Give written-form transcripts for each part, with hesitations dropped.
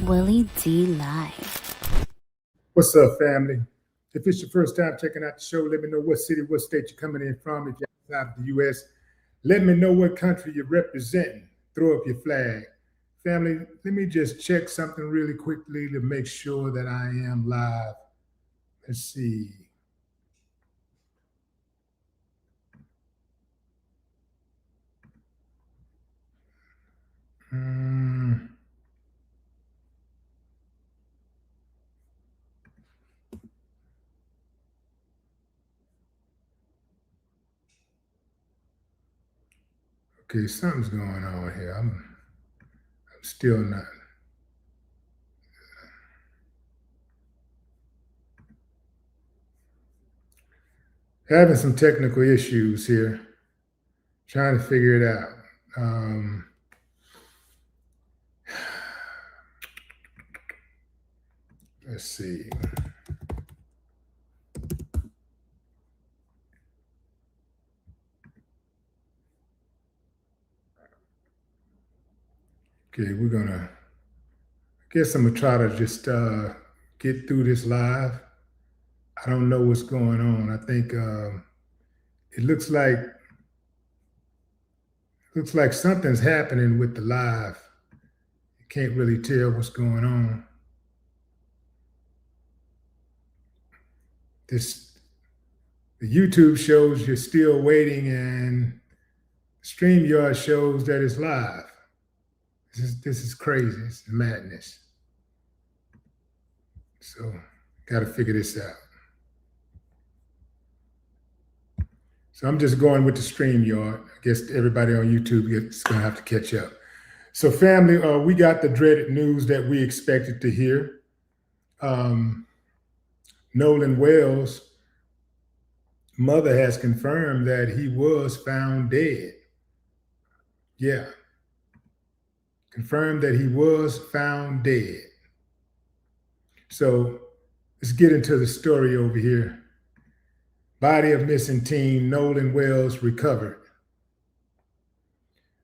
Willie D Live. What's up, family? If it's your first time checking out the show, let me know what city, what state you're coming in from. If you're outside of the U.S., let me know what country you're representing. Throw up your flag. Family, let me just check something really quickly to make sure that I am live. Let's see. Okay, something's going on here. I'm still not. Having some technical issues here. Trying to figure it out. Let's see. Okay, I guess I'm gonna try to just get through this live. I don't know what's going on. I think it looks like something's happening with the live. You can't really tell what's going on. The YouTube shows you're still waiting, and StreamYard shows that it's live. This is crazy. It's madness. So, got to figure this out. So I'm just going with the StreamYard. I guess everybody on YouTube is going to have to catch up. So, family, we got the dreaded news that we expected to hear. Nolan Wells' mother has confirmed that he was found dead. Yeah. Confirmed that he was found dead. So let's get into the story over here. Body of missing teen Nolan Wells recovered.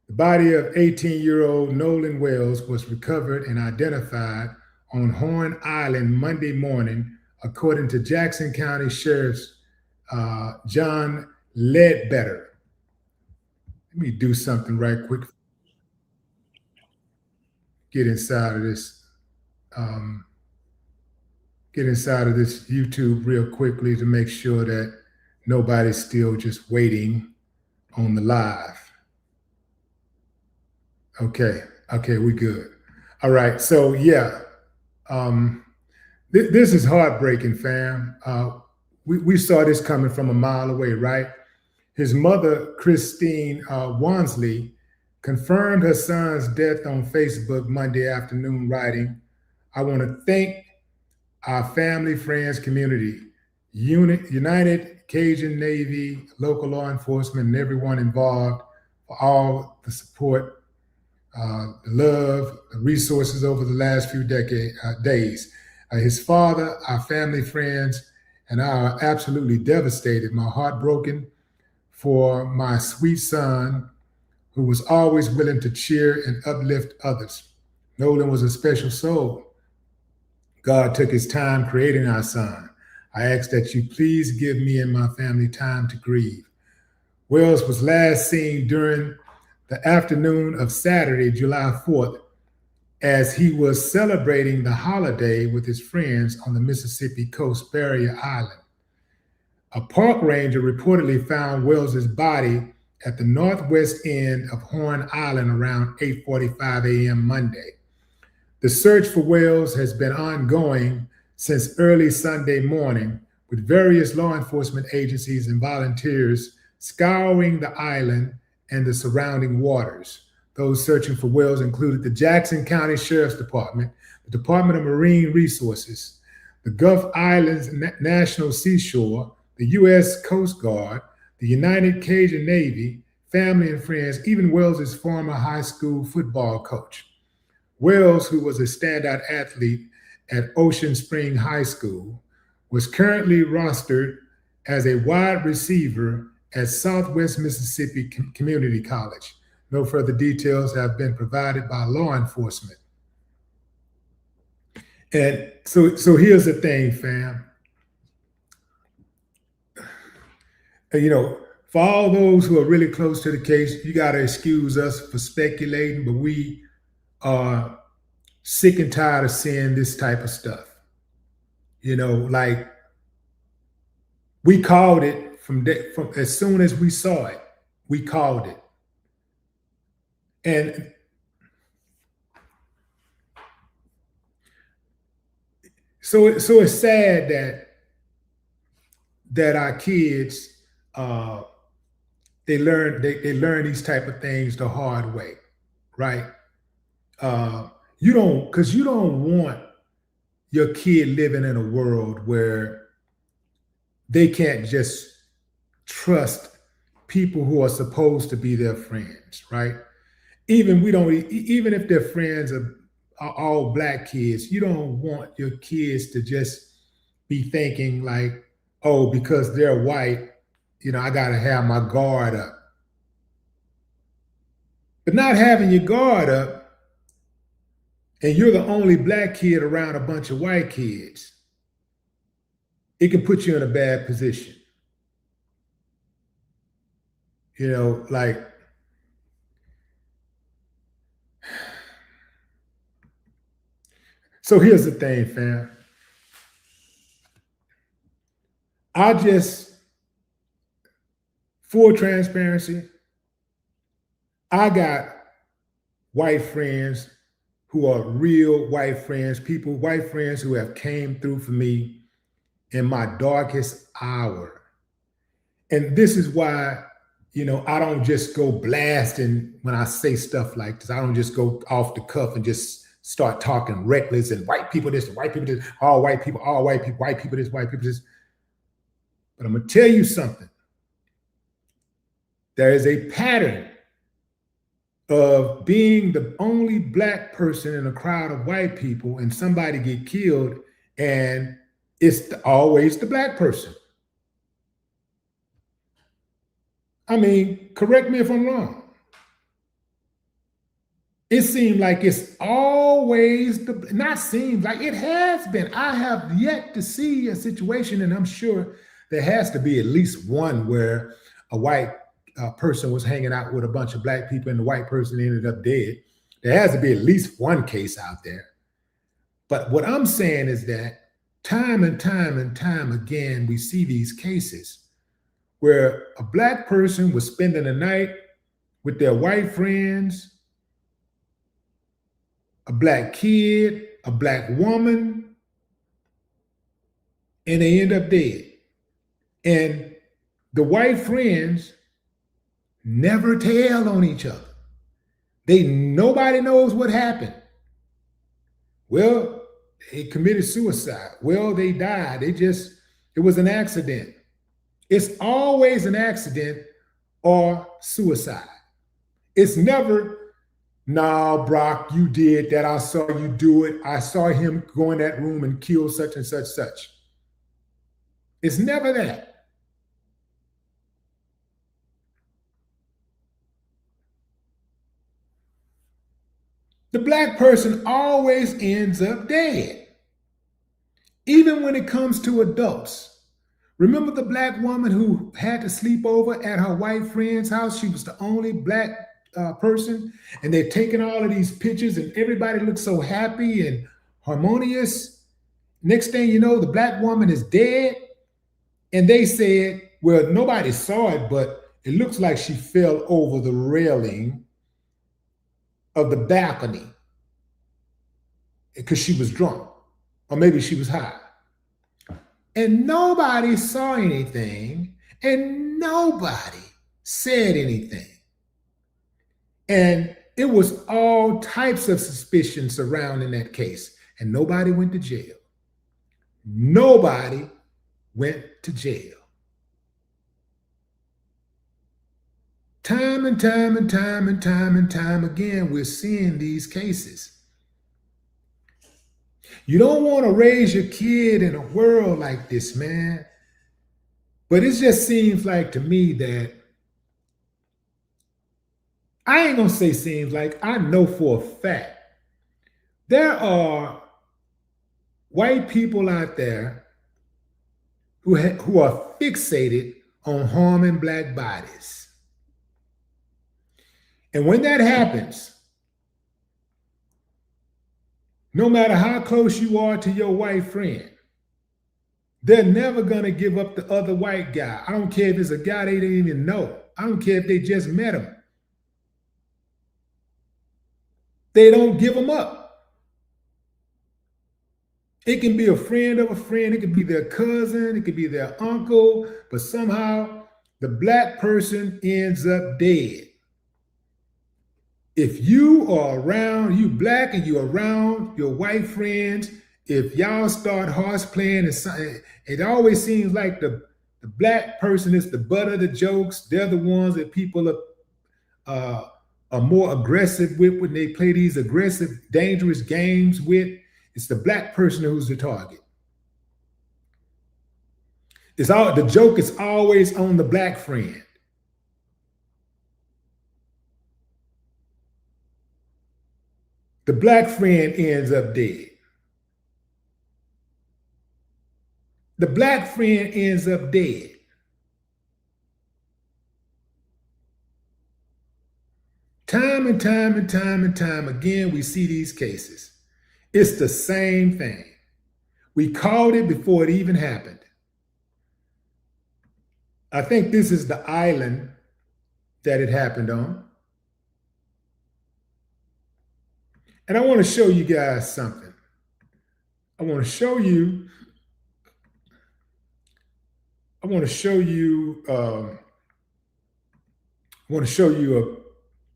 The body of 18-year-old Nolan Wells was recovered and identified on Horn Island Monday morning, according to Jackson County Sheriff's John Ledbetter. Let me do something right quick. Get inside of this YouTube real quickly to make sure that nobody's still just waiting on the live. Okay, we good. All right, so yeah, this is heartbreaking, fam. We saw this coming from a mile away, right? His mother, Christine Wonsley, confirmed her son's death on Facebook Monday afternoon, writing, "I want to thank our family, friends, community, United Cajun Navy, local law enforcement, and everyone involved for all the support, the love, the resources over the last few days. His father, our family, friends, and I are absolutely devastated. My heart broken for my sweet son, who was always willing to cheer and uplift others. Nolan was a special soul. God took his time creating our son. I ask that you please give me and my family time to grieve." Wells was last seen during the afternoon of Saturday, July 4th, as he was celebrating the holiday with his friends on the Mississippi coast barrier island. A park ranger reportedly found Wells's body at the northwest end of Horn Island around 8:45 a.m. Monday. The search for Wells has been ongoing since early Sunday morning, with various law enforcement agencies and volunteers scouring the island and the surrounding waters. Those searching for Wells included the Jackson County Sheriff's Department, the Department of Marine Resources, the Gulf Islands National Seashore, the U.S. Coast Guard, the United Cajun Navy, family and friends, even Wells's former high school football coach. Wells, who was a standout athlete at Ocean Spring High School, was currently rostered as a wide receiver at Southwest Mississippi Community College. No further details have been provided by law enforcement. And so here's the thing, fam. You know, for all those who are really close to the case, you got to excuse us for speculating, but we are sick and tired of seeing this type of stuff. You know, like we called it from as soon as we saw it, we called it. And so it's sad that our kids they learn these type of things the hard way, right? You don't want your kid living in a world where they can't just trust people who are supposed to be their friends, right? Even if their friends are all black kids, you don't want your kids to just be thinking like, oh, because they're white, I gotta have my guard up. But not having your guard up, and you're the only black kid around a bunch of white kids, it can put you in a bad position. Like, so here's the thing, fam. Full transparency, I got white friends who are real white friends, white friends who have came through for me in my darkest hour. And this is why, I don't just go blasting when I say stuff like this. I don't just go off the cuff and just start talking reckless and white people this, white people this, all white people this, white people this. But I'm going to tell you something. There is a pattern of being the only black person in a crowd of white people and somebody get killed, and it's always the black person. I mean, correct me if I'm wrong. It seems like it's always not seems like it has been. I have yet to see a situation, and I'm sure there has to be at least one where a white person was hanging out with a bunch of black people and the white person ended up dead. There has to be at least one case out there. But what I'm saying is that time and time again, we see these cases where a black person was spending the night with their white friends, a black kid, a black woman, and they end up dead. And the white friends never tell on each other. Nobody knows what happened. Well, they committed suicide. Well, they died. It was an accident. It's always an accident or suicide. It's never, nah, Brock, you did that. I saw you do it. I saw him go in that room and kill such and such. It's never that. The black person always ends up dead. Even when it comes to adults. Remember the black woman who had to sleep over at her white friend's house? She was the only black person, and they're taking all of these pictures and everybody looks so happy and harmonious. Next thing you know, the black woman is dead. And they said, well, nobody saw it, but it looks like she fell over the railing of the balcony because she was drunk, or maybe she was high. And nobody saw anything, and nobody said anything. And it was all types of suspicion surrounding that case, and nobody went to jail. Nobody went to jail. Time and time again, we're seeing these cases. You don't want to raise your kid in a world like this, man. But it just seems like to me that, I ain't going to say seems like, I know for a fact, there are white people out there who are fixated on harming black bodies. And when that happens, no matter how close you are to your white friend, they're never going to give up the other white guy. I don't care if it's a guy they didn't even know. I don't care if they just met him. They don't give him up. It can be a friend of a friend. It could be their cousin. It could be their uncle. But somehow the black person ends up dead. If you are around, you black and you're around your white friends, if y'all start horse playing, it always seems like the black person is the butt of the jokes. They're the ones that people are more aggressive with when they play these aggressive, dangerous games with. It's the black person who's the target. The joke is always on the black friend. The black friend ends up dead. The black friend ends up dead. Time and time and time and time again, we see these cases. It's the same thing. We called it before it even happened. I think this is the island that it happened on. And I want to show you guys something. I want to show you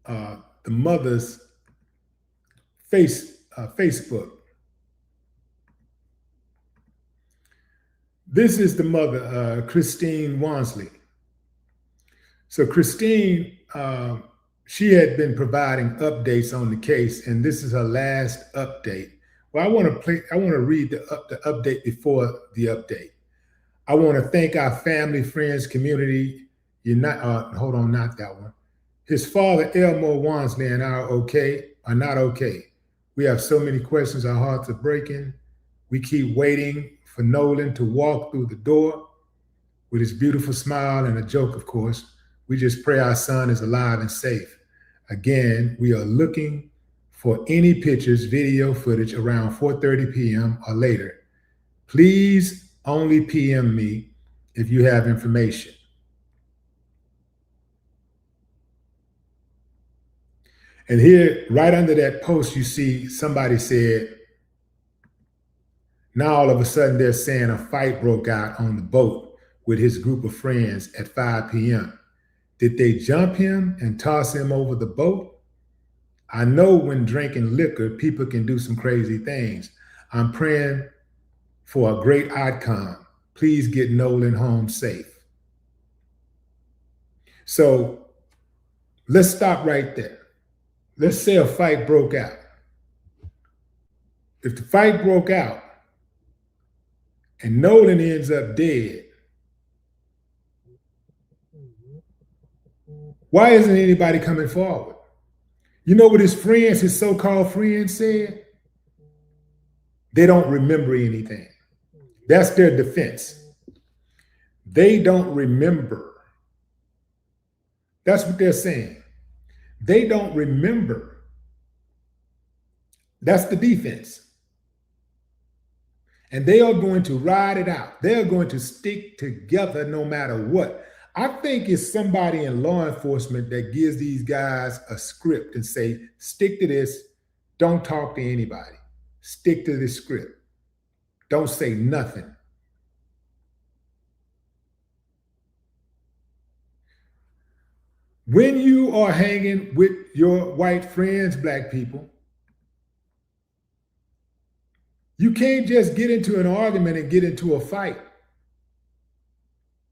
the mother's Facebook. This is the mother, Christine Wonsley. So Christine, she had been providing updates on the case, and this is her last update. Well, I want to read the update before the update. I want to thank our family, friends, community. Hold on, not that one. His father, Elmore Wonsley, and I are not okay. We have so many questions, our hearts are breaking. We keep waiting for Nolan to walk through the door with his beautiful smile and a joke, of course. We just pray our son is alive and safe. Again, we are looking for any pictures, video footage around 4:30 p.m. or later. Please only PM me if you have information. And here, right under that post, you see somebody said, now all of a sudden they're saying a fight broke out on the boat with his group of friends at 5 p.m. Did they jump him and toss him over the boat? I know when drinking liquor, people can do some crazy things. I'm praying for a great outcome. Please get Nolan home safe. So let's stop right there. Let's say a fight broke out. If the fight broke out and Nolan ends up dead, why isn't anybody coming forward? You know what his friends, his so-called friends said? They don't remember anything. That's their defense. They don't remember. That's what they're saying. They don't remember. That's the defense. And they are going to ride it out. They're going to stick together no matter what. I think it's somebody in law enforcement that gives these guys a script and say, stick to this. Don't talk to anybody. Stick to this script. Don't say nothing. When you are hanging with your white friends, black people, you can't just get into an argument and get into a fight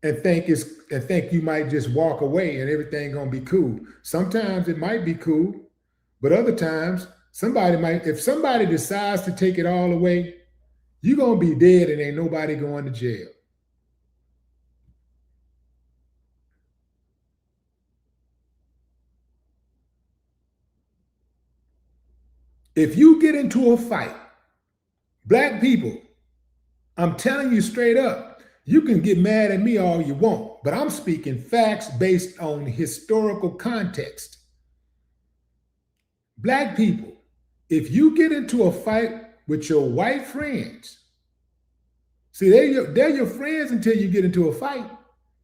and think you might just walk away and everything gonna be cool. Sometimes it might be cool, but other times if somebody decides to take it all away, you're gonna be dead and ain't nobody going to jail. If you get into a fight, black people, I'm telling you straight up. You can get mad at me all you want, but I'm speaking facts based on historical context. Black people, if you get into a fight with your white friends, see, they're your friends until you get into a fight.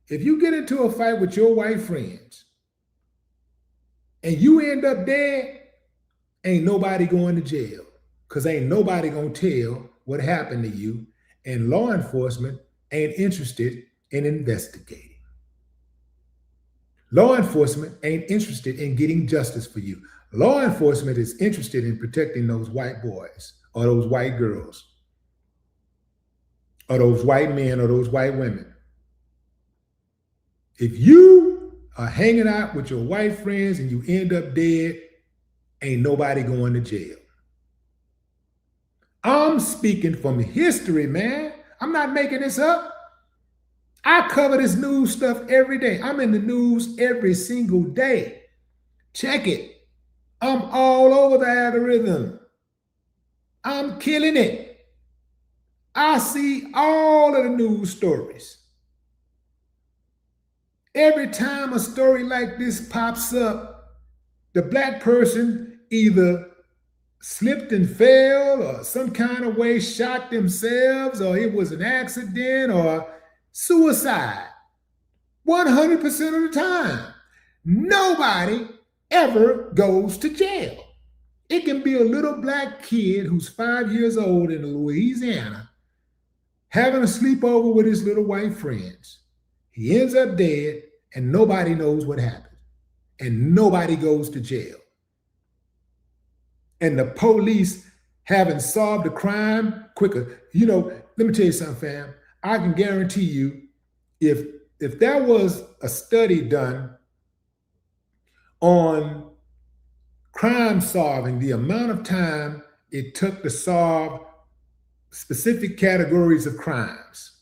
If you get into a fight with your white friends and you end up dead, ain't nobody going to jail, because ain't nobody going to tell what happened to you, and law enforcement ain't interested in investigating. Law enforcement ain't interested in getting justice for you. Law enforcement is interested in protecting those white boys or those white girls or those white men or those white women. If you are hanging out with your white friends and you end up dead, ain't nobody going to jail. I'm speaking from history, man. I'm not making this up. I cover this news stuff every day. I'm in the news every single day. Check it. I'm all over the algorithm. I'm killing it. I see all of the news stories. Every time a story like this pops up, the black person either slipped and fell or some kind of way shot themselves, or it was an accident or suicide. 100% of the time. Nobody ever goes to jail. It can be a little black kid who's 5 years old in Louisiana having a sleepover with his little white friends. He ends up dead and nobody knows what happened. And nobody goes to jail. And the police haven't solved the crime quicker. You know, let me tell you something, fam. I can guarantee you, if there was a study done on crime solving, the amount of time it took to solve specific categories of crimes,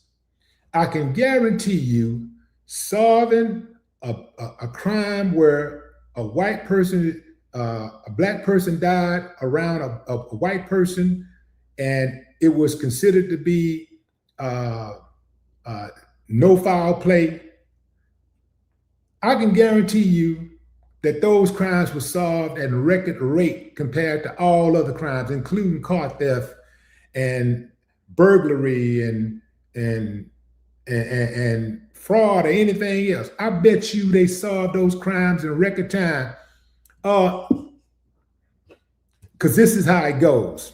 I can guarantee you solving a crime where a white person, a black person died around a white person, and it was considered to be no foul play. I can guarantee you that those crimes were solved at a record rate compared to all other crimes, including car theft and burglary and fraud or anything else. I bet you they solved those crimes in record time. Because this is how it goes.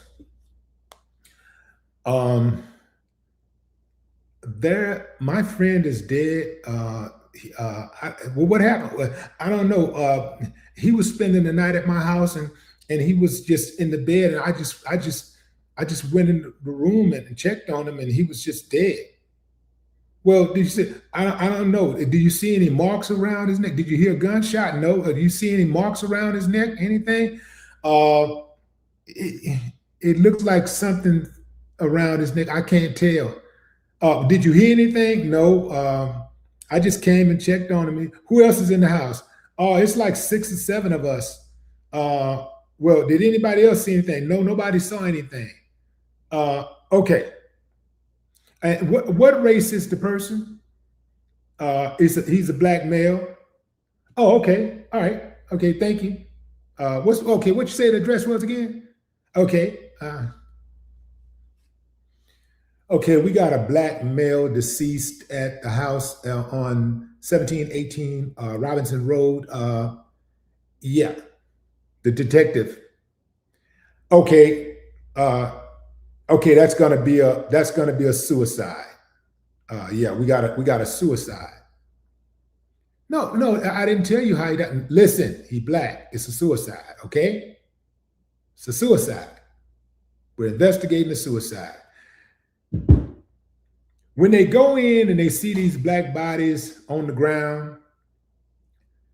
My friend is dead. What happened? Well, I don't know. He was spending the night at my house, and he was just in the bed, and I just went in the room and checked on him, and he was just dead. Well, did you see? I don't know. Do you see any marks around his neck? Did you hear a gunshot? No. Do you see any marks around his neck? Anything? It looks like something around his neck. I can't tell. Did you hear anything? No. I just came and checked on him. Who else is in the house? Oh, it's like 6 or 7 of us. Well, did anybody else see anything? No, nobody saw anything. Okay. And what race is the person? He's a black male. Oh, okay. All right. Okay, thank you. What you say the address was again? Okay. Okay, we got a black male deceased at the house on 1718 Robinson Road. Yeah, the detective. Okay, okay, that's gonna be a suicide. Yeah, we got a suicide. No, I didn't tell you how he died. Listen, he black. It's a suicide. Okay, it's a suicide. We're investigating a suicide. When they go in and they see these black bodies on the ground,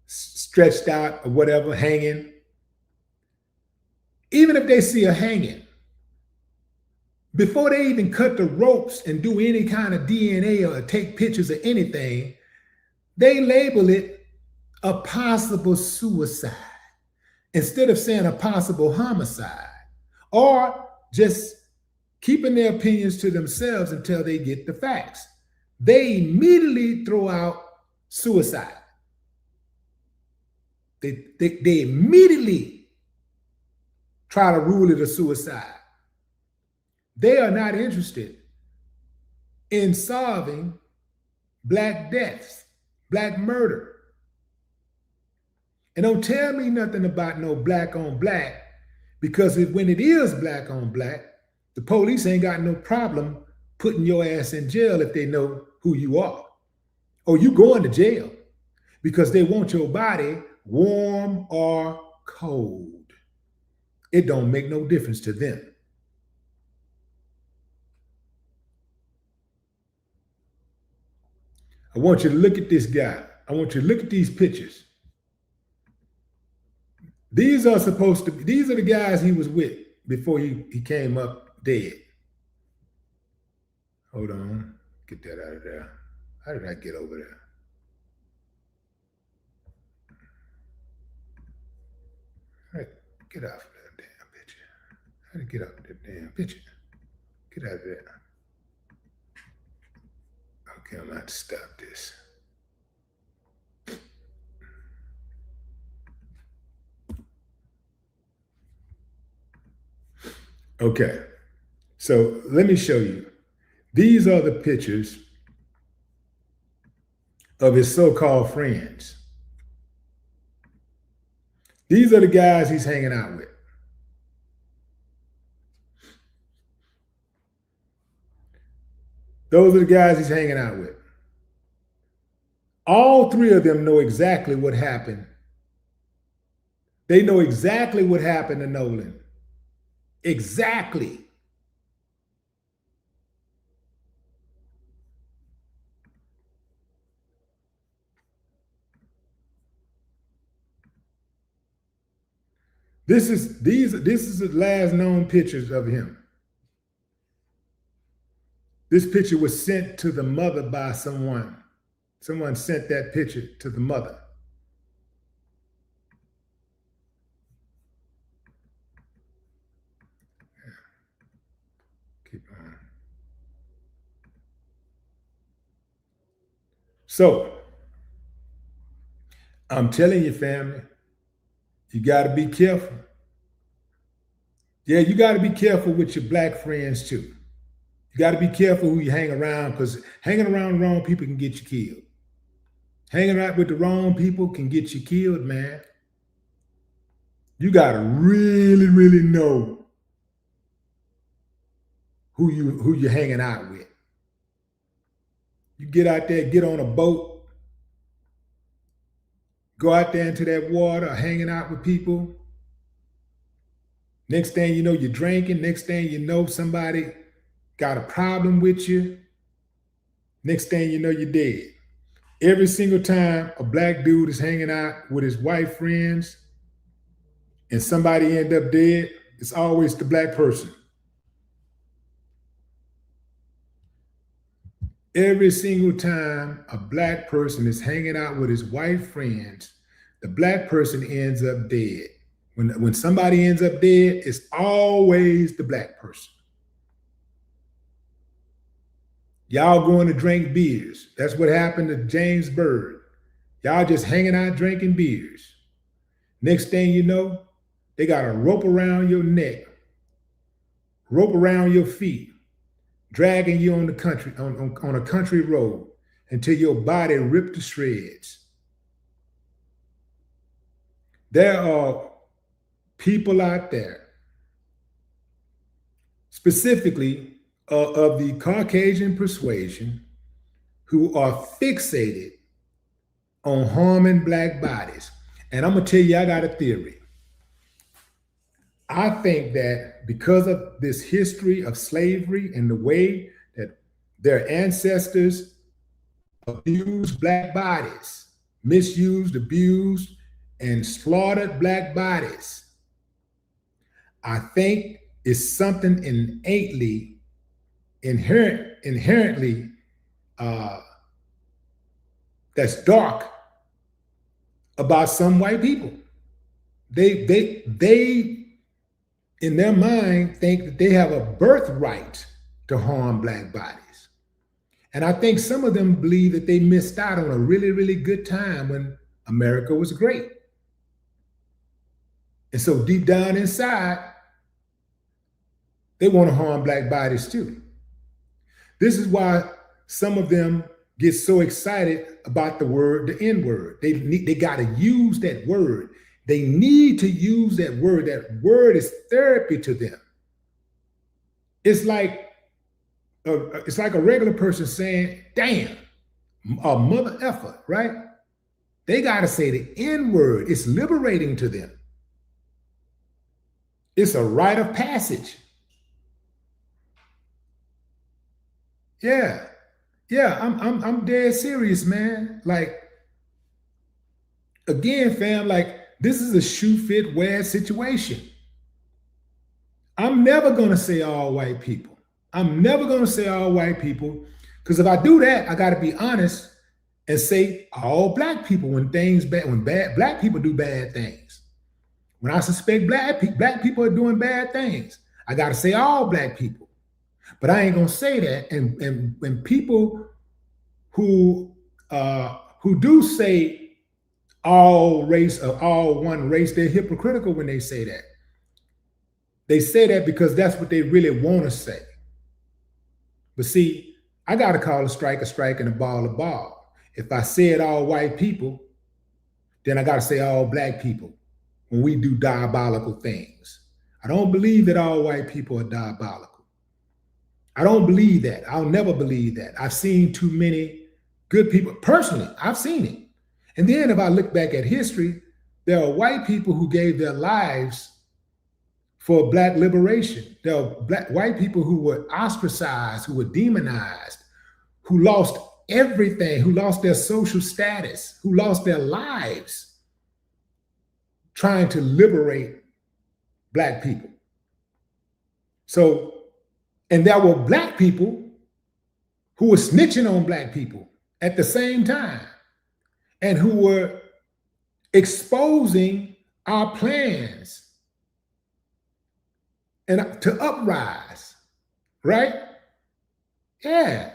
stretched out or whatever, hanging, even if they see a hanging, before they even cut the ropes and do any kind of DNA or take pictures of anything, they label it a possible suicide instead of saying a possible homicide, or just keeping their opinions to themselves until they get the facts. They immediately throw out suicide. They immediately try to rule it a suicide. They are not interested in solving Black deaths, Black murder. And don't tell me nothing about no Black on Black, because when it is Black on Black, the police ain't got no problem putting your ass in jail if they know who you are. Or you going to jail because they want your body warm or cold. It don't make no difference to them. I want you to look at this guy. I want you to look at these pictures. These are the guys he was with before he came up dead. Hold on, get that out of there. How did I get over there? All right, get off of that damn picture. How to get off of that damn picture? Get out of there. Okay, I'm gonna have to stop this. Okay, so let me show you. These are the pictures of his so-called friends. These are the guys he's hanging out with. Those are the guys he's hanging out with. All three of them know exactly what happened. They know exactly what happened to Nolan. Exactly. This is the last known pictures of him. This picture was sent to the mother by someone. Someone sent that picture to the mother. Keep on. So, I'm telling you, family, you got to be careful. Yeah, you got to be careful with your Black friends too. You got to be careful who you hang around, because hanging around the wrong people can get you killed. Hanging out with the wrong people can get you killed, man. You got to really, really know who you're hanging out with. You get out there, get on a boat, go out there into that water, hanging out with people. Next thing you know, you're drinking. Next thing you know, somebody got a problem with you. Next thing you know, you're dead. Every single time a Black dude is hanging out with his white friends and somebody end up dead, it's always the Black person. Every single time a Black person is hanging out with his white friends, the Black person ends up dead. When somebody ends up dead, it's always the Black person. Y'all going to drink beers. That's what happened to James Byrd. Y'all just hanging out drinking beers. Next thing you know, they got a rope around your neck, rope around your feet, dragging you on the country, on a country road until your body ripped to shreds. There are people out there, specifically of the Caucasian persuasion, who are fixated on harming Black bodies. And I'm gonna tell you, I got a theory. I think that because of this history of slavery and the way that their ancestors abused Black bodies, misused, abused, and slaughtered Black bodies, I think it's something inherently that's dark about some white people. They in their mind, think that they have a birthright to harm black bodies. And I think some of them believe that they missed out on a really, really good time when America was great. And so deep down inside, they want to harm black bodies too. This is why some of them get so excited about the word, the N word. They got to use that word. They need to use that word. That word is therapy to them. It's like a regular person saying, damn, a mother effer, right? They got to say the N word. It's liberating to them. It's a rite of passage. Yeah. I'm dead serious, man. Like, again, fam, like, this is a shoe fit, wear situation. I'm never going to say all white people. I'm never going to say all white people, because if I do that, I got to be honest and say all black people when black people do bad things. When I suspect black people are doing bad things, I got to say all black people. But I ain't going to say that. And when people who do say all race or all one race, they're hypocritical when they say that. They say that because that's what they really want to say. But see, I got to call a strike and a ball a ball. If I said all white people, then I got to say all black people when we do diabolical things. I don't believe that all white people are diabolical. I don't believe that. I'll never believe that. I've seen too many good people. Personally, I've seen it. And then if I look back at history, there are white people who gave their lives for black liberation. There are white people who were ostracized, who were demonized, who lost everything, who lost their social status, who lost their lives trying to liberate black people. So, and there were black people who were snitching on black people at the same time and who were exposing our plans and to uprise, right? Yeah.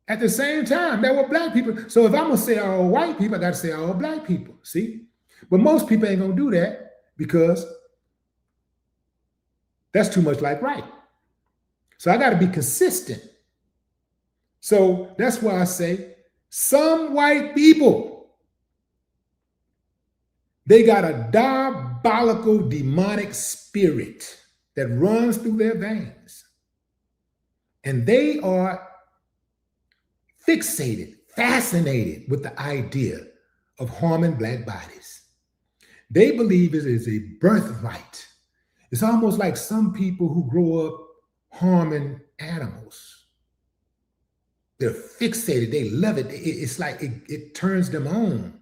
At the same time, there were black people. So if I'm gonna say all white people, I gotta say all black people, see? But most people ain't gonna do that because that's too much like right. So I gotta be consistent. So that's why I say some white people, they got a diabolical demonic spirit that runs through their veins. And they are fixated, fascinated with the idea of harming black bodies. They believe it is a birthright. It's almost like some people who grow up harming animals. They're fixated, they love it. It's like it turns them on.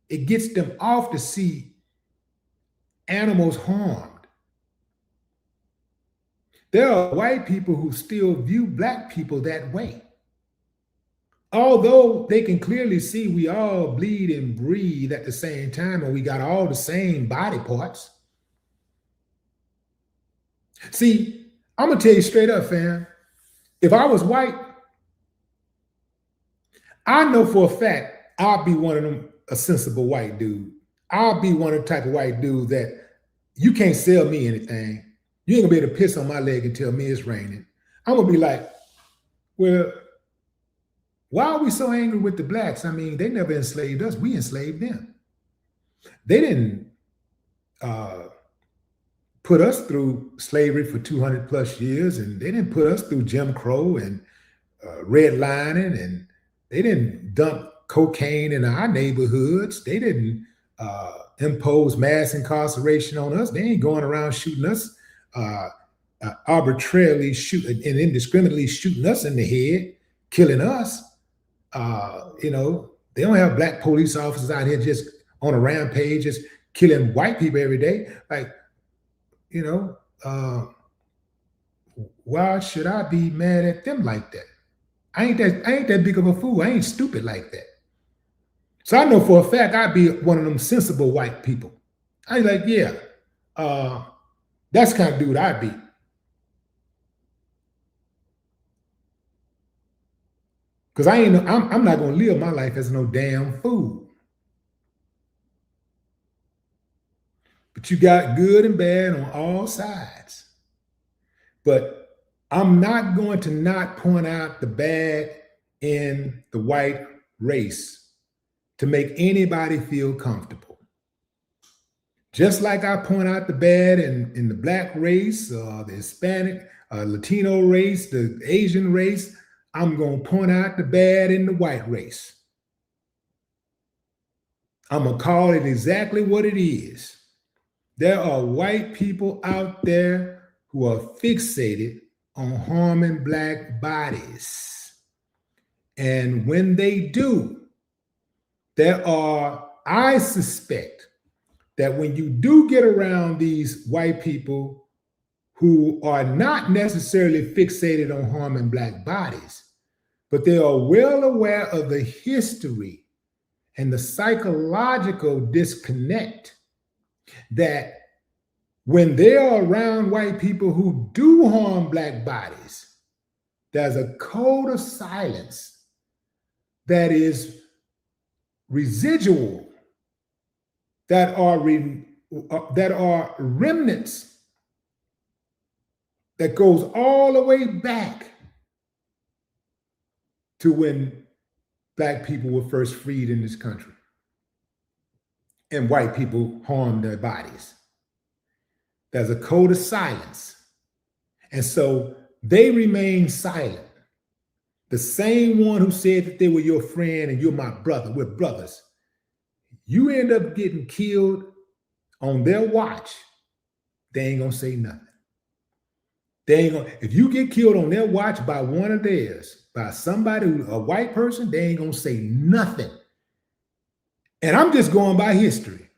It gets them off to see animals harmed. There are white people who still view black people that way. Although they can clearly see we all bleed and breathe at the same time and we got all the same body parts. See, I'm gonna tell you straight up, fam, if I was white, I know for a fact I'll be one of them, a sensible white dude. I'll be one of the type of white dude that you can't sell me anything. You ain't gonna be able to piss on my leg and tell me it's raining. I'm gonna be like, well, why are we so angry with the blacks? I mean, they never enslaved us. We enslaved them. They didn't put us through slavery for 200 plus years, and they didn't put us through Jim Crow and redlining, and they didn't dump cocaine in our neighborhoods. They didn't impose mass incarceration on us. They ain't going around shooting us, arbitrarily shooting and indiscriminately shooting us in the head, killing us. They don't have black police officers out here just on a rampage, just killing white people every day. Like, why should I be mad at them like that? I ain't that big of a fool. I ain't stupid like that. So I know for a fact I'd be one of them sensible white people. I like, yeah, That's the kind of dude I'd be. Because I'm not going to live my life as no damn fool. But you got good and bad on all sides. But I'm not going to not point out the bad in the white race to make anybody feel comfortable. Just like I point out the bad in the black race, the Hispanic, Latino race, the Asian race, I'm going to point out the bad in the white race. I'm going to call it exactly what it is. There are white people out there who are fixated on harming black bodies. And when they do, I suspect that when you do get around these white people who are not necessarily fixated on harming black bodies, but they are well aware of the history and the psychological disconnect that when they are around white people who do harm black bodies, there's a code of silence that is residual, that are remnants that goes all the way back to when black people were first freed in this country and white people harmed their bodies. There's a code of silence. And so they remain silent. The same one who said that they were your friend and you're my brother, we're brothers. You end up getting killed on their watch, they ain't gonna say nothing. If you get killed on their watch by one of theirs, by somebody, a white person, they ain't gonna say nothing. And I'm just going by history.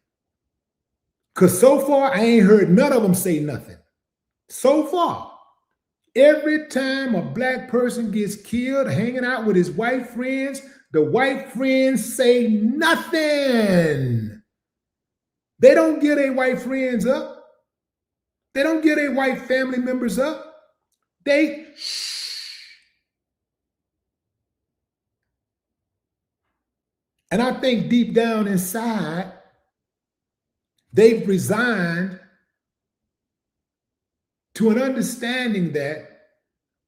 Because so far, I ain't heard none of them say nothing. So far, every time a black person gets killed hanging out with his white friends, the white friends say nothing. They don't get their white friends up. They don't get their white family members up. They shh. And I think deep down inside, they've resigned to an understanding that,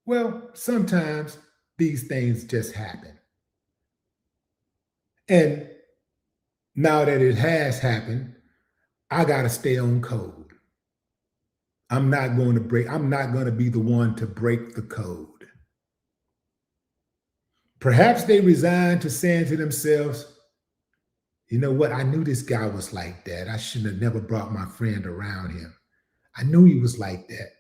well, sometimes these things just happen. And now that it has happened, I got to stay on code. I'm not going to be the one to break the code. Perhaps they resigned to saying to themselves, you know what? I knew this guy was like that. I shouldn't have never brought my friend around him. I knew he was like that.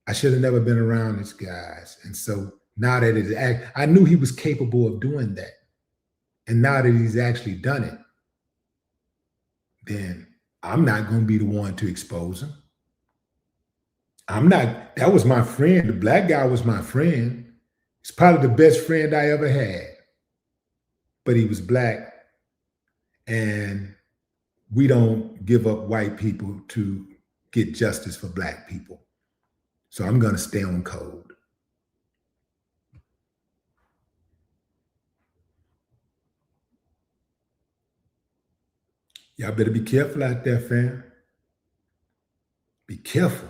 I should have never been around these guys. And so now that I knew he was capable of doing that. And now that he's actually done it, then I'm not going to be the one to expose him. That was my friend. The black guy was my friend. He's probably the best friend I ever had. But he was black. And we don't give up white people to get justice for black people. So I'm going to stay on code. Y'all better be careful out there, fam. Be careful.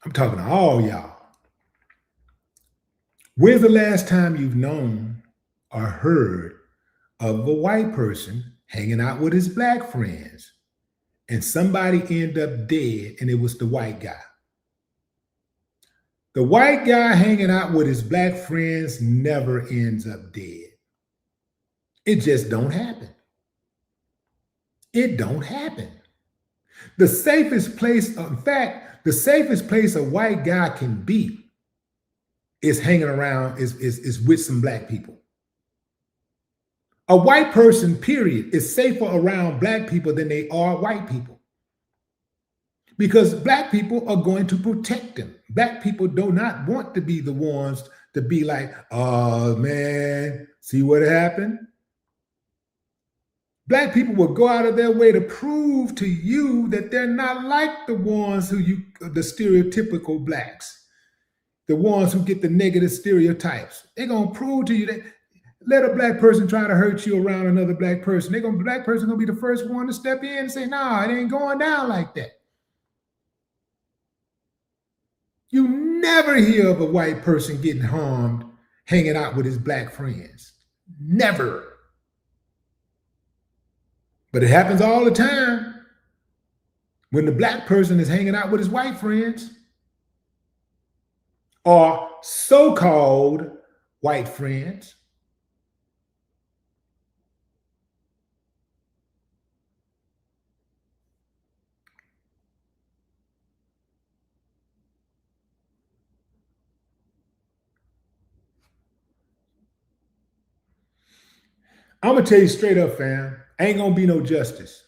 I'm talking to all y'all. When's the last time you've known or heard of a white person hanging out with his black friends and somebody ended up dead and it was the white guy? The white guy hanging out with his black friends never ends up dead. It just don't happen. It don't happen. The safest place, in fact, the safest place a white guy can be is hanging around, is with some black people. A white person, period, is safer around black people than they are white people. Because black people are going to protect them. Black people do not want to be the ones to be like, oh man, see what happened? Black people will go out of their way to prove to you that they're not like the ones the stereotypical blacks, the ones who get the negative stereotypes. They're going to prove to you that let a black person try to hurt you around another black person. Black person going to be the first one to step in and say, nah, it ain't going down like that. You never hear of a white person getting harmed hanging out with his black friends. Never. But it happens all the time when the black person is hanging out with his white friends or so-called white friends. I'm going to tell you straight up, fam, ain't going to be no justice.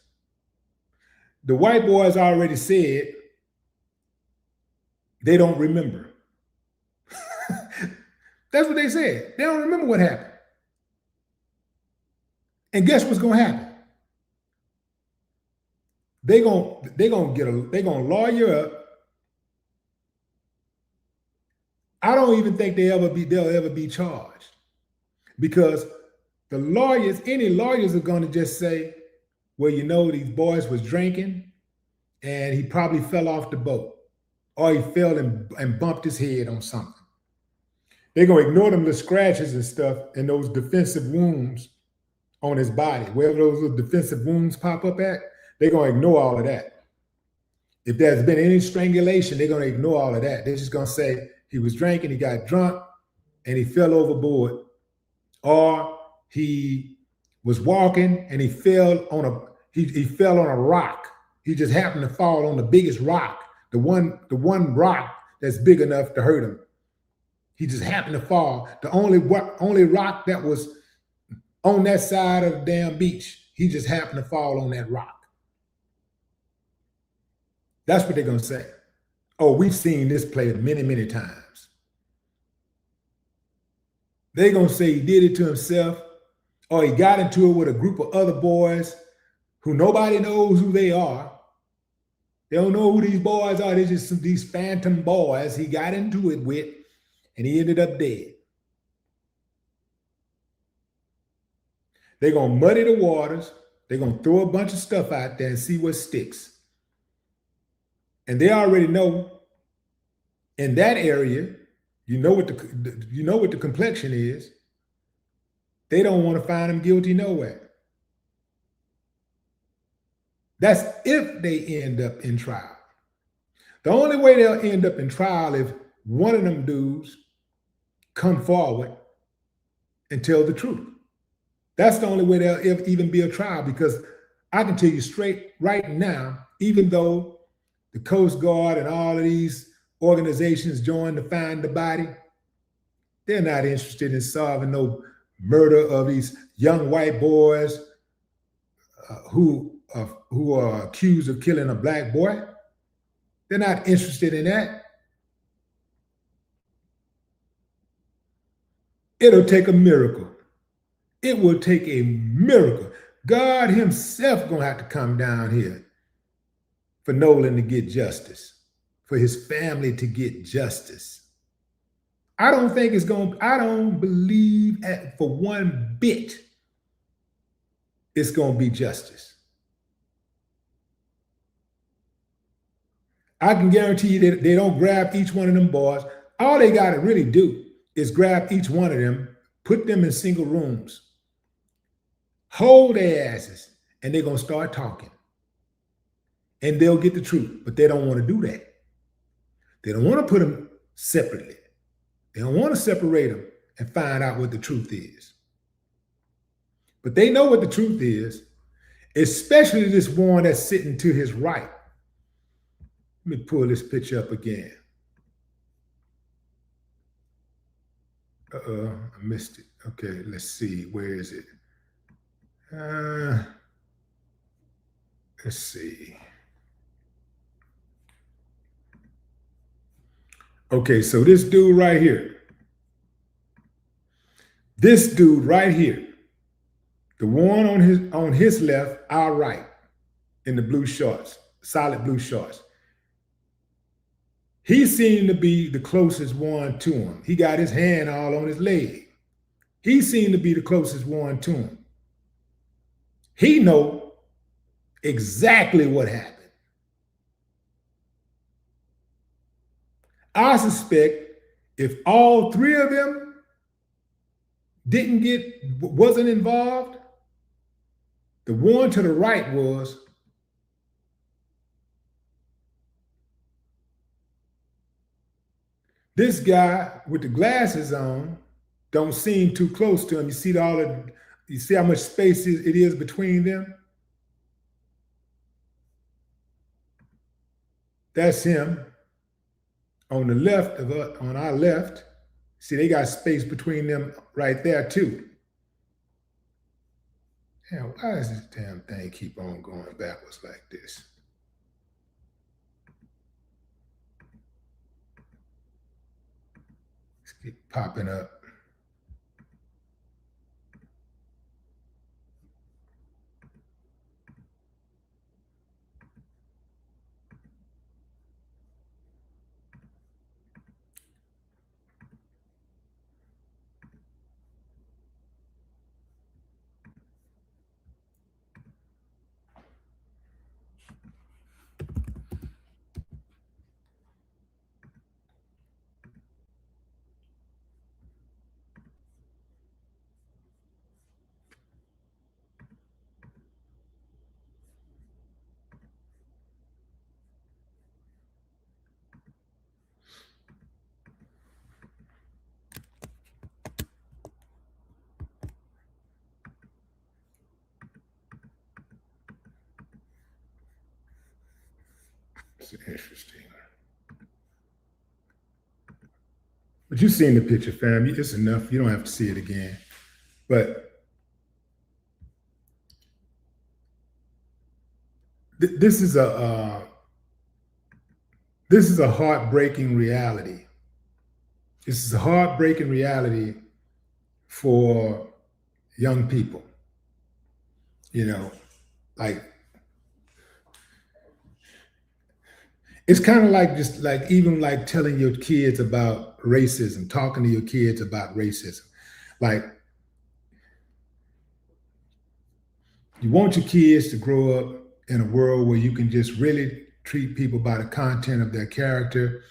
The white boys already said they don't remember. That's what they said. They don't remember what happened. And guess what's going to happen? They're gonna lawyer up. I don't even think they'll ever be charged, because any lawyers are going to just say, well, these boys was drinking and he probably fell off the boat, or he fell and bumped his head on something. They're going to ignore them little scratches and stuff and those defensive wounds on his body. Wherever those little defensive wounds pop up at, they're going to ignore all of that. If there's been any strangulation, they're going to ignore all of that. They're just going to say he was drinking, he got drunk, and he fell overboard. Or he was walking and he fell on a rock. He just happened to fall on the biggest rock, the one rock that's big enough to hurt him. He just happened to fall. The only rock that was on that side of the damn beach, he just happened to fall on that rock. That's what they're going to say. Oh, we've seen this play many, many times. They're going to say he did it to himself, or he got into it with a group of other boys who nobody knows who they are. They don't know who these boys are. They're just these phantom boys he got into it with, and he ended up dead. They're going to muddy the waters. They're going to throw a bunch of stuff out there and see what sticks. And they already know in that area, you know what the complexion is. They don't want to find him guilty nowhere. That's if they end up in trial. The only way they'll end up in trial if one of them dudes come forward and tell the truth. That's the only way there'll even be a trial, because I can tell you straight right now, even though the Coast Guard and all of these organizations joined to find the body, they're not interested in solving no murder of these young white boys who are accused of killing a black boy. They're not interested in that. It'll take a miracle. It will take a miracle. God himself gonna have to come down here for Nolan to get justice, for his family to get justice. I don't believe for one bit it's going to be justice. I can guarantee you that they don't grab each one of them boys. All they got to really do is grab each one of them, put them in single rooms, hold their asses, and they're going to start talking. And they'll get the truth, but they don't want to do that. They don't want to put them separately. They don't want to separate them and find out what the truth is. But they know what the truth is, especially this one that's sitting to his right. Let me pull this picture up again. I missed it. Okay, let's see. Where is it? Let's see. Okay, so this dude right here, The one on his left, our right, in the blue shorts, solid blue shorts. He seemed to be the closest one to him. He got his hand all on his leg. He seemed to be the closest one to him. He know exactly what happened. I suspect if all three of them wasn't involved, the one to the right was. This guy with the glasses on don't seem too close to him. You see how much space it is between them? That's him. On the left on our left, see, they got space between them right there too. Damn, why does this damn thing keep on going backwards like this? Let's keep popping up. It's interesting. But you've seen the picture, fam. It's enough. You don't have to see it again. But this is a heartbreaking reality. This is a heartbreaking reality for young people. You know, like, it's kind of like just like even like telling your kids about racism, talking to your kids about racism. Like, you want your kids to grow up in a world where you can just really treat people by the content of their character,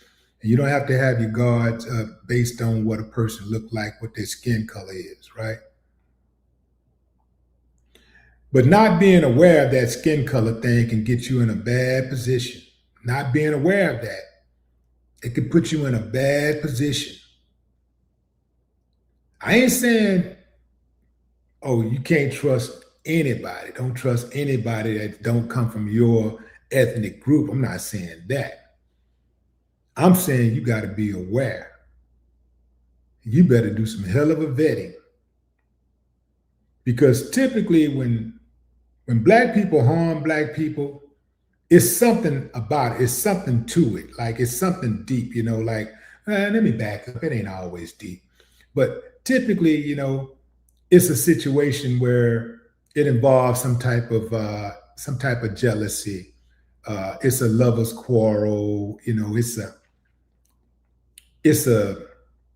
and you don't have to have your guards based on what a person looked like, what their skin color is, right? But not being aware of that skin color thing can get you in a bad position. Not being aware of that, it can put you in a bad position. I ain't saying, oh, you can't trust anybody. Don't trust anybody that don't come from your ethnic group. I'm not saying that. I'm saying you got to be aware. You better do some hell of a vetting. Because typically when black people harm black people, it's something about it. It's something to it. Like, it's something deep, like, let me back up. It ain't always deep. But typically, it's a situation where it involves some type of jealousy. It's a lover's quarrel. It's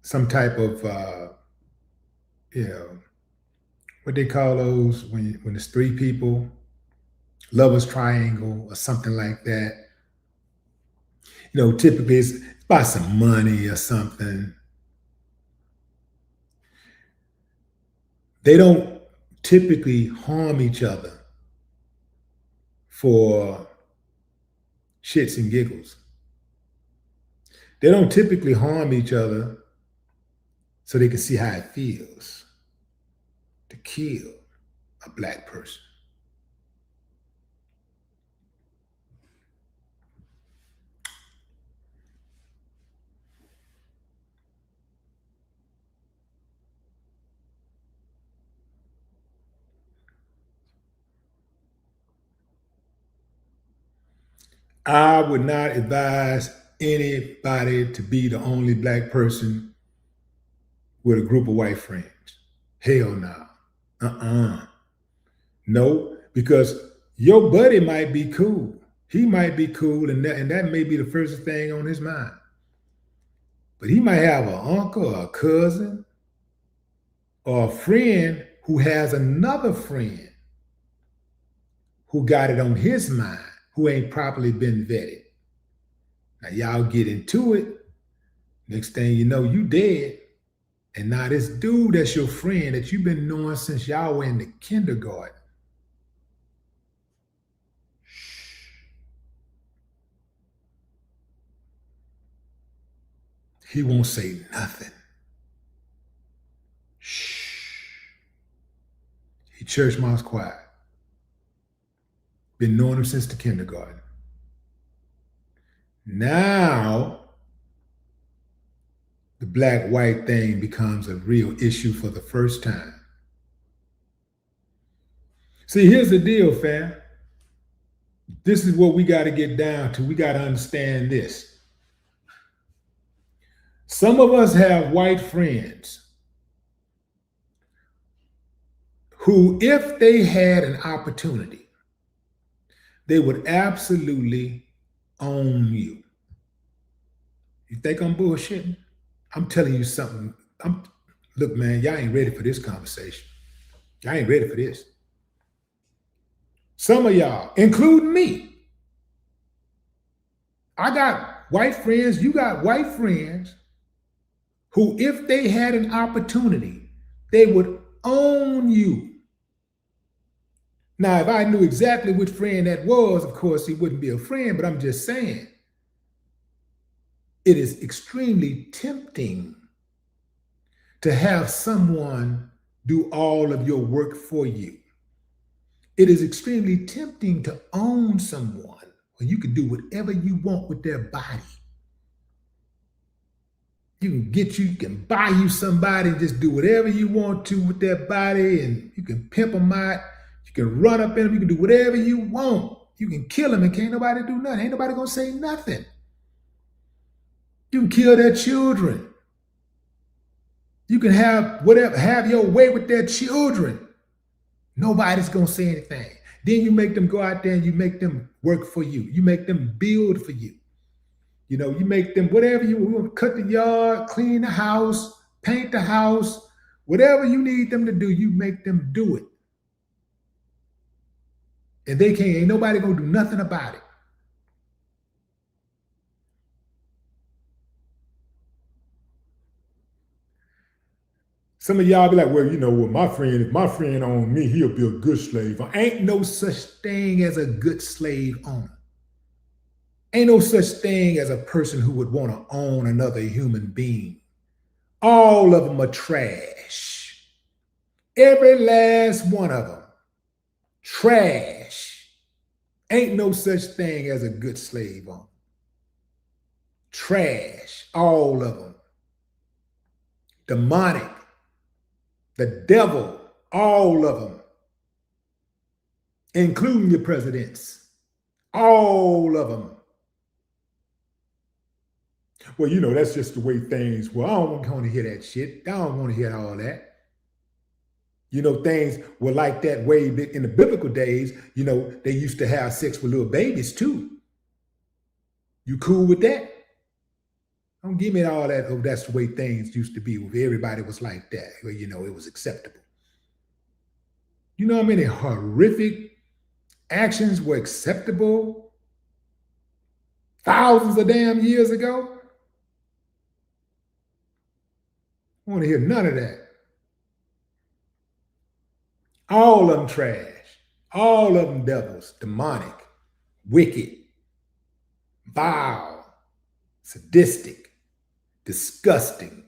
some type of what they call those when it's three people, lover's triangle or something like that. Typically it's about some money or something. They don't typically harm each other for shits and giggles. They don't typically harm each other so they can see how it feels to kill a black person. I would not advise anybody to be the only black person with a group of white friends. Hell no. No, because your buddy might be cool. He might be cool, and that may be the first thing on his mind. But he might have an uncle or a cousin or a friend who has another friend who got it on his mind, who ain't properly been vetted. Now y'all get into it. Next thing you know, you dead. And now this dude that's your friend that you've been knowing since y'all were in the kindergarten. He won't say nothing. Shh. He church mouse quiet. Been knowing him since the kindergarten. Now, the black-white thing becomes a real issue for the first time. See, here's the deal, fam. This is what we got to get down to. We got to understand this. Some of us have white friends who, if they had an opportunity, they would absolutely own you. You think I'm bullshitting? I'm telling you something. Look, man, y'all ain't ready for this conversation. Y'all ain't ready for this. Some of y'all, including me, I got white friends, you got white friends who, if they had an opportunity, they would own you. Now, if I knew exactly which friend that was, of course, he wouldn't be a friend, but I'm just saying, it is extremely tempting to have someone do all of your work for you. It is extremely tempting to own someone when you can do whatever you want with their body. You can buy you somebody and just do whatever you want to with their body, and you can pimp them out. You can run up in them. You can do whatever you want. You can kill them and can't nobody do nothing. Ain't nobody gonna say nothing. You can kill their children. You can have your way with their children. Nobody's gonna say anything. Then you make them go out there and you make them work for you. You make them build for you. You know, you make them whatever you want, cut the yard, clean the house, paint the house, whatever you need them to do, you make them do it. And ain't nobody gonna do nothing about it. Some of y'all be like, well, you know what, if my friend owned me, he'll be a good slave. Ain't no such thing as a good slave owner. Ain't no such thing as a person who would want to own another human being. All of them are trash. Every last one of them. Trash. Ain't no such thing as a good slave owner. Trash. All of them. Demonic. The devil, all of them, including your presidents, all of them. Well, you know, that's just the way things, well, I don't want to hear that shit. I don't want to hear all that. You know, things were like that way in the biblical days. You know, they used to have sex with little babies too. You cool with that? Don't give me all that, oh, that's the way things used to be. Everybody was like that. Well, you know, it was acceptable. You know how many horrific actions were acceptable thousands of damn years ago? I want to hear none of that. All of them trash. All of them devils, demonic, wicked, vile, sadistic, disgusting.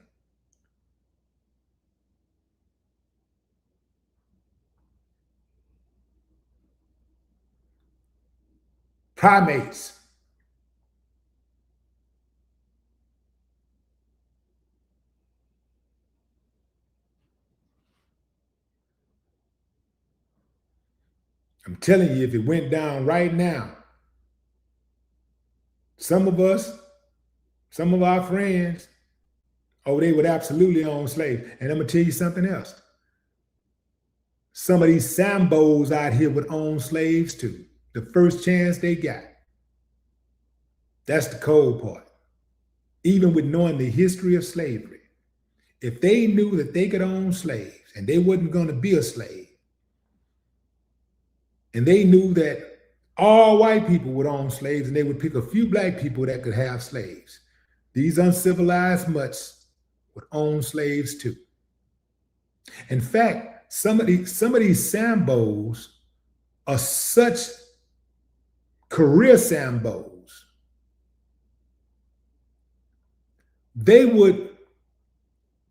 Primates. I'm telling you, if it went down right now, some of us, some of our friends, oh, they would absolutely own slaves. And I'm going to tell you something else. Some of these Sambos out here would own slaves too, the first chance they got. That's the cold part. Even with knowing the history of slavery, if they knew that they could own slaves and they wasn't going to be a slave, and they knew that all white people would own slaves and they would pick a few black people that could have slaves, these uncivilized mutts would own slaves too. In fact, some of these Sambos are such career Sambos. They would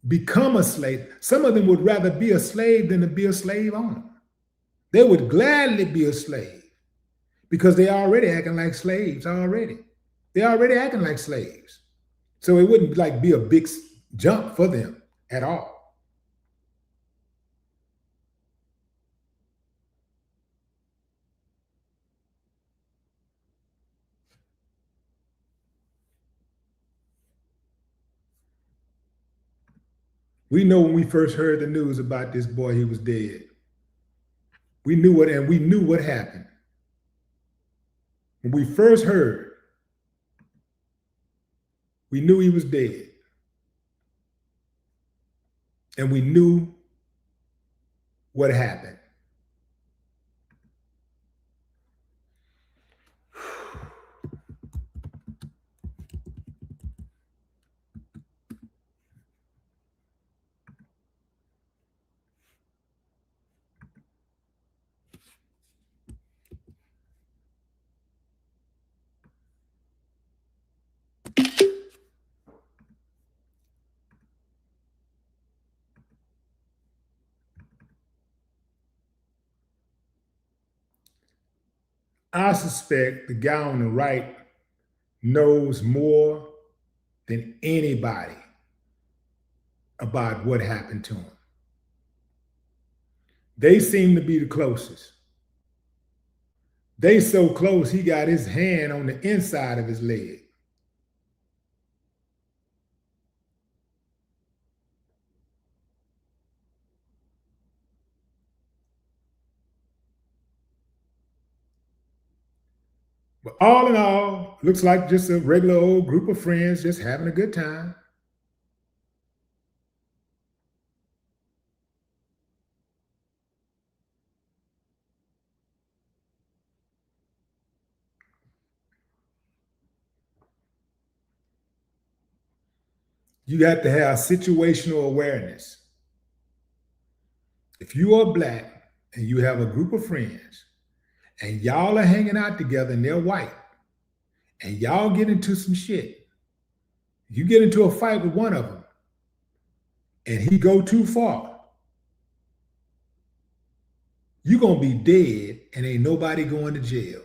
become a slave. Some of them would rather be a slave than to be a slave owner. They would gladly be a slave because they already acting like slaves already. They already acting like slaves. So it wouldn't like be a big jump for them at all. We know when we first heard the news about this boy, he was dead. We knew it, and we knew what happened. When we first heard, we knew he was dead. And we knew what happened. I suspect the guy on the right knows more than anybody about what happened to him. They seem to be the closest. They so close, he got his hand on the inside of his leg. But all in all, looks like just a regular old group of friends just having a good time. You got to have situational awareness. If you are black and you have a group of friends and y'all are hanging out together and they're white and y'all get into some shit, you get into a fight with one of them and he go too far, you're going to be dead and ain't nobody going to jail.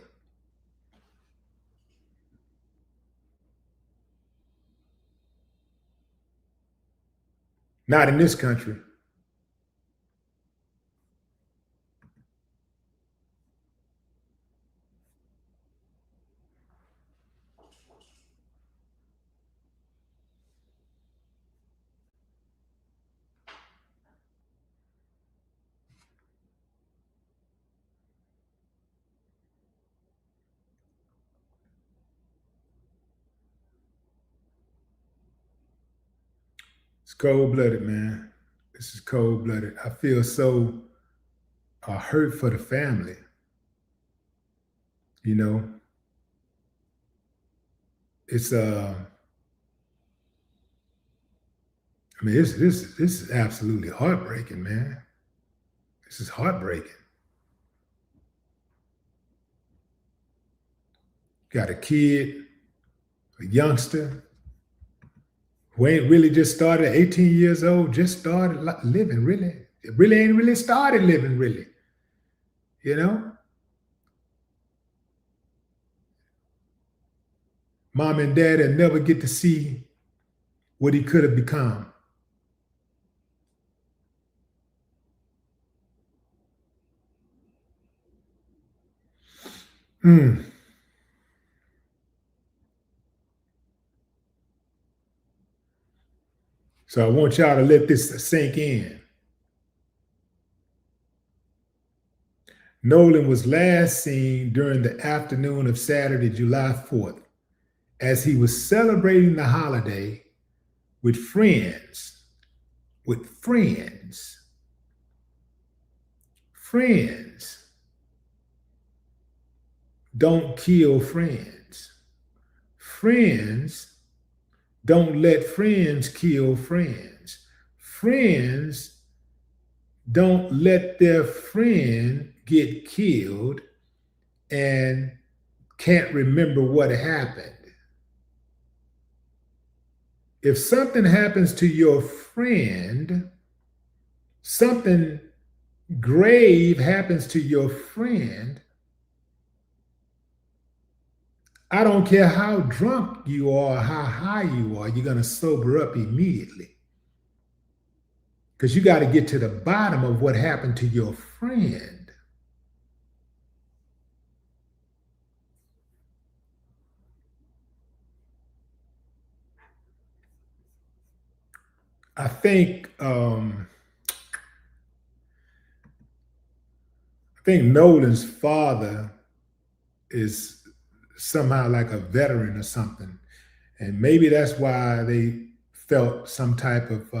Not in this country. It's cold-blooded, man. This is cold-blooded. I feel so hurt for the family. You know, it's I mean, this is absolutely heartbreaking, man. This is heartbreaking. Got a kid, a youngster, who ain't really just started at 18 years old, just started living, really. It really ain't really started living, really. You know? Mom and dad will never get to see what he could have become. So I want y'all to let this sink in. Nolan was last seen during the afternoon of Saturday, July 4th, as he was celebrating the holiday with friends. Friends don't kill friends. Friends don't let friends kill friends. Friends don't let their friend get killed and can't remember what happened. If something happens to your friend, something grave happens to your friend, I don't care how drunk you are, how high you are, you're going to sober up immediately. Because you got to get to the bottom of what happened to your friend. I think Nolan's father is somehow like a veteran or something, and maybe that's why they felt some type of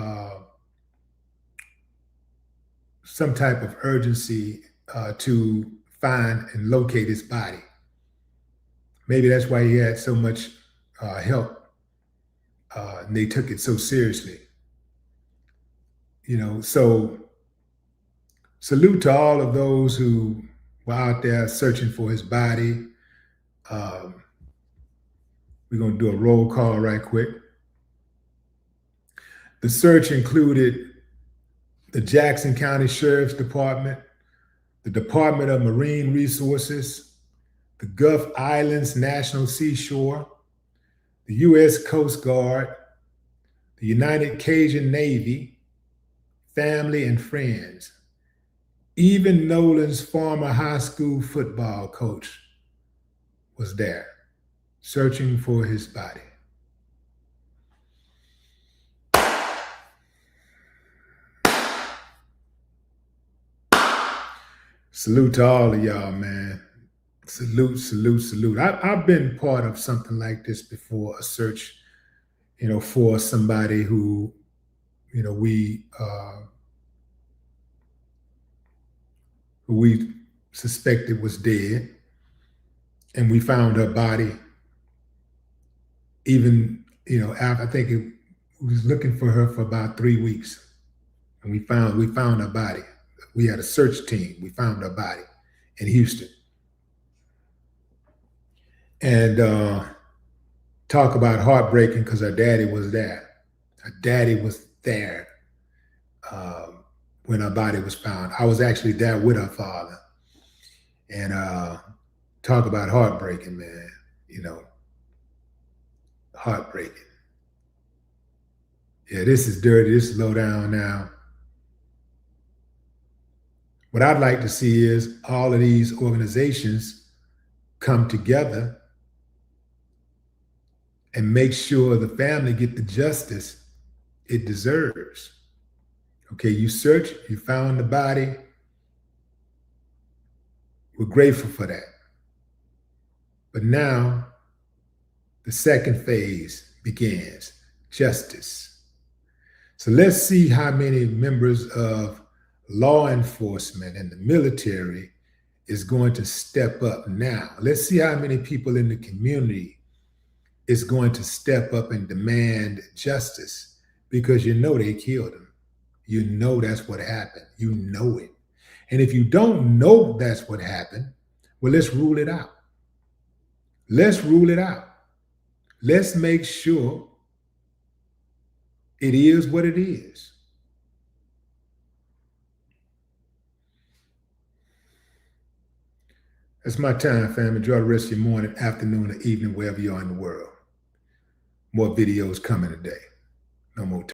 urgency to find and locate his body. Maybe that's why he had so much help, and they took it so seriously. So salute to all of those who were out there searching for his body. We're going to do a roll call right quick. The search included the Jackson County Sheriff's Department, the Department of Marine Resources, the Gulf Islands National Seashore, the U.S. Coast Guard, the United Cajun Navy, family and friends. Even Nolan's former high school football coach was there, searching for his body. Salute to all of y'all, man. Salute. I've been part of something like this before, a search, for somebody who, who we suspected was dead, and we found her body. Even, I think it was looking for her for about 3 weeks, and we found her body. We had a search team. We found her body in Houston. And talk about heartbreaking, because her daddy was there. Her daddy was there when her body was found. I was actually there with her father. And talk about heartbreaking, man. Heartbreaking. Yeah, this is dirty. This is low down now. What I'd like to see is all of these organizations come together and make sure the family get the justice it deserves. Okay, you searched, you found the body. We're grateful for that. But now the second phase begins, justice. So let's see how many members of law enforcement and the military is going to step up now. Let's see how many people in the community is going to step up and demand justice, because they killed him. That's what happened. It. And if you don't know that's what happened, well, let's rule it out. Let's make sure it is what it is. That's my time, fam. Enjoy the rest of your morning, afternoon, or evening, wherever you are in the world. More videos coming today. No more time.